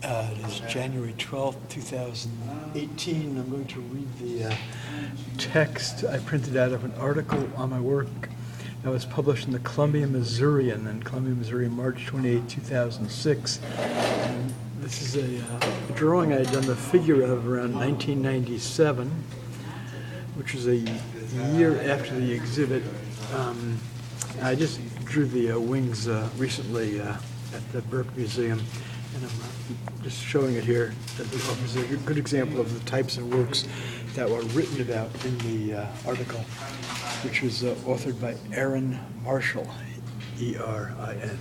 It is January 12th, 2018. I'm going to read the text I printed out of an article on my work that was published in the Columbia Missourian in Columbia, Missouri, March 28, 2006. And this is a drawing I had done the figure of around 1997, which was a year after the exhibit. I just drew the wings recently at the Burke Museum, and I'm just showing it here. It offers a good example of the types of works that were written about in the article, which was authored by Erin Marshall, E-R-I-N.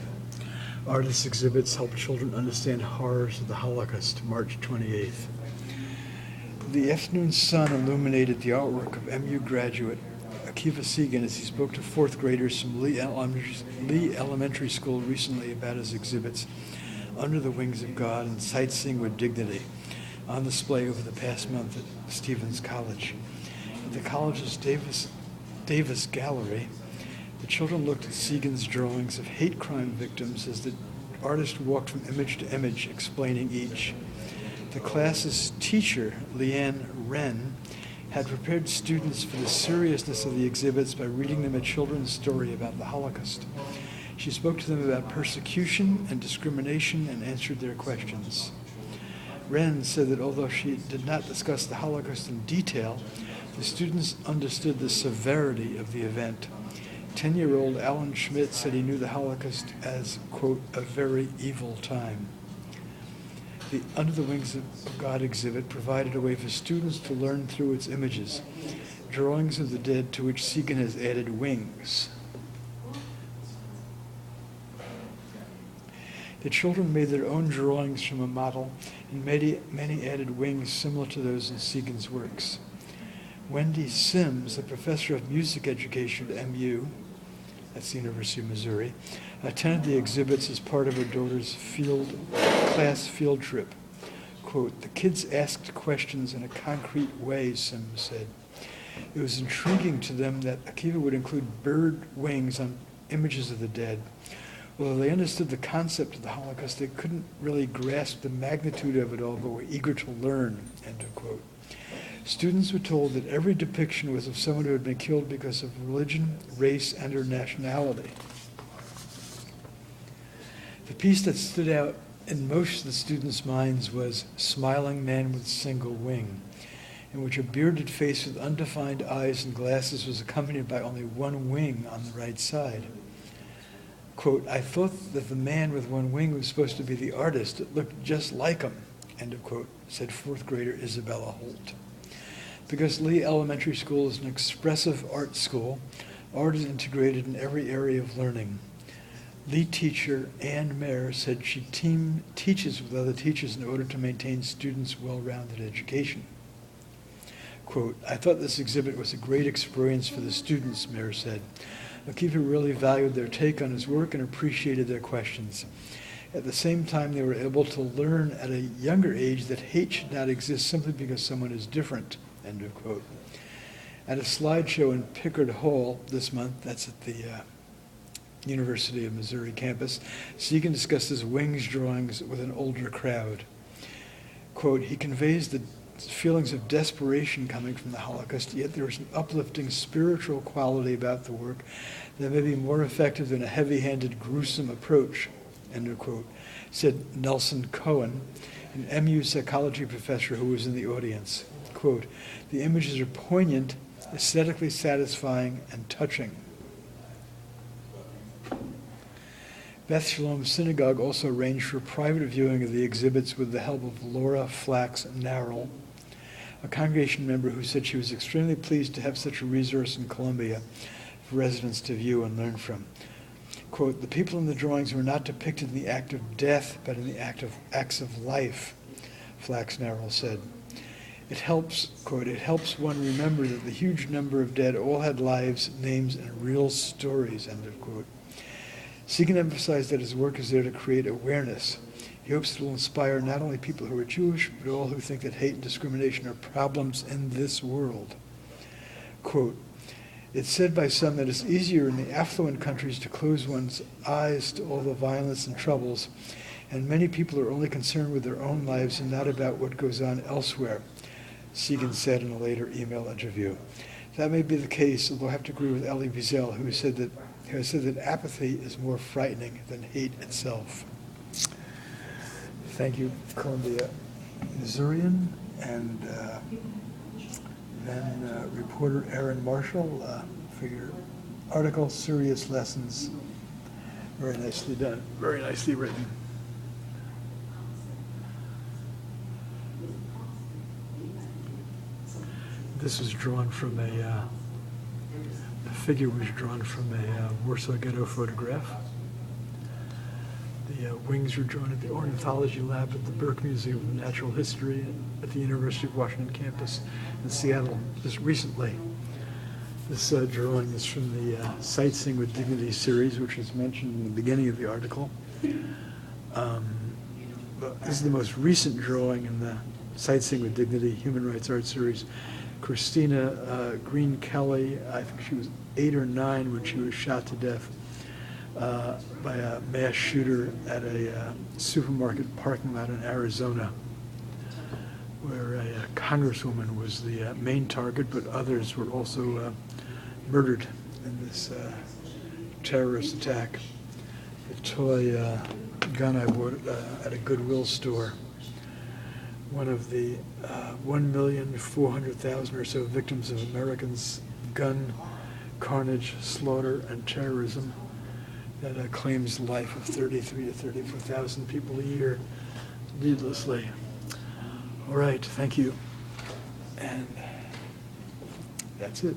Artists' exhibits help children understand horrors of the Holocaust, March 28th. The afternoon sun illuminated the artwork of MU graduate A K Segan as he spoke to fourth graders from Lee Elementary School recently about his exhibits, Under the Wings of God and Sightseeing with Dignity, on display over the past month at Stevens College. At the college's Davis Gallery, the children looked at Segan's drawings of hate crime victims as the artist walked from image to image, explaining each. The class's teacher, Leanne Wren, had prepared students for the seriousness of the exhibits by reading them a children's story about the Holocaust. She spoke to them about persecution and discrimination and answered their questions. Wren said that although she did not discuss the Holocaust in detail, the students understood the severity of the event. 10-year-old Alan Schmidt said he knew the Holocaust as, quote, a very evil time. The Under the Wings of God exhibit provided a way for students to learn through its images, drawings of the dead to which Segan has added wings. The children made their own drawings from a model, and many added wings similar to those in Segan's works. Wendy Sims, a professor of music education at MU, that's the University of Missouri, attended the exhibits as part of her daughter's class field trip. Quote, the kids asked questions in a concrete way, Sims said. It was intriguing to them that Akiva would include bird wings on images of the dead. Although they understood the concept of the Holocaust, they couldn't really grasp the magnitude of it all, but were eager to learn, end of quote. Students were told that every depiction was of someone who had been killed because of religion, race, and or nationality. The piece that stood out in most of the students' minds was Smiling Man with Single Wing, in which a bearded face with undefined eyes and glasses was accompanied by only one wing on the right side. Quote, I thought that the man with one wing was supposed to be the artist. It looked just like him, end of quote, said fourth grader Isabella Holt. Because Lee Elementary School is an expressive art school, art is integrated in every area of learning. Lee teacher Ann Mayer said she teaches with other teachers in order to maintain students' well-rounded education. Quote, I thought this exhibit was a great experience for the students, Mayer said. Akiva really valued their take on his work and appreciated their questions. At the same time, they were able to learn at a younger age that hate should not exist simply because someone is different, end of quote. At a slideshow in Pickard Hall this month, that's at the University of Missouri campus, Segan discussed his wings drawings with an older crowd. Quote, he conveys the feelings of desperation coming from the Holocaust, yet there is an uplifting spiritual quality about the work that may be more effective than a heavy-handed, gruesome approach, end of quote, said Nelson Cohen, an MU psychology professor who was in the audience. Quote, the images are poignant, aesthetically satisfying, and touching. Beth Shalom Synagogue also arranged for a private viewing of the exhibits with the help of Laura Flax Narrell, a congregation member who said she was extremely pleased to have such a resource in Columbia for residents to view and learn from. Quote, the people in the drawings were not depicted in the act of death, but in the acts of life, Flax Narrell said. It helps, quote, it helps one remember that the huge number of dead all had lives, names, and real stories, end of quote. Segan emphasized that his work is there to create awareness. He hopes it will inspire not only people who are Jewish, but all who think that hate and discrimination are problems in this world. Quote, it's said by some that it's easier in the affluent countries to close one's eyes to all the violence and troubles and many people are only concerned with their own lives and not about what goes on elsewhere, Segan said in a later email interview. That may be the case, although I have to agree with Elie Wiesel, who has said that apathy is more frightening than hate itself. Thank you, Columbia Missourian, and then reporter Erin Marshall for your article, Serious Lessons. Very nicely done, very nicely written. This was drawn from the figure was drawn from a Warsaw Ghetto photograph. The wings were drawn at the Ornithology Lab at the Burke Museum of Natural History at the University of Washington campus in Seattle just recently. This drawing is from the Sightseeing with Dignity series, which is mentioned in the beginning of the article. This is the most recent drawing in the Sightseeing with Dignity Human Rights Art series. Christina Green Kelly, I think she was 8 or 9 when she was shot to death by a mass shooter at a supermarket parking lot in Arizona, where a congresswoman was the main target, but others were also murdered in this terrorist attack. A toy gun I bought at a Goodwill store. One of the 1,400,000 or so victims of Americans' gun carnage, slaughter, and terrorism that claims the life of 33 to 34,000 people a year needlessly. All right, thank you. And that's it.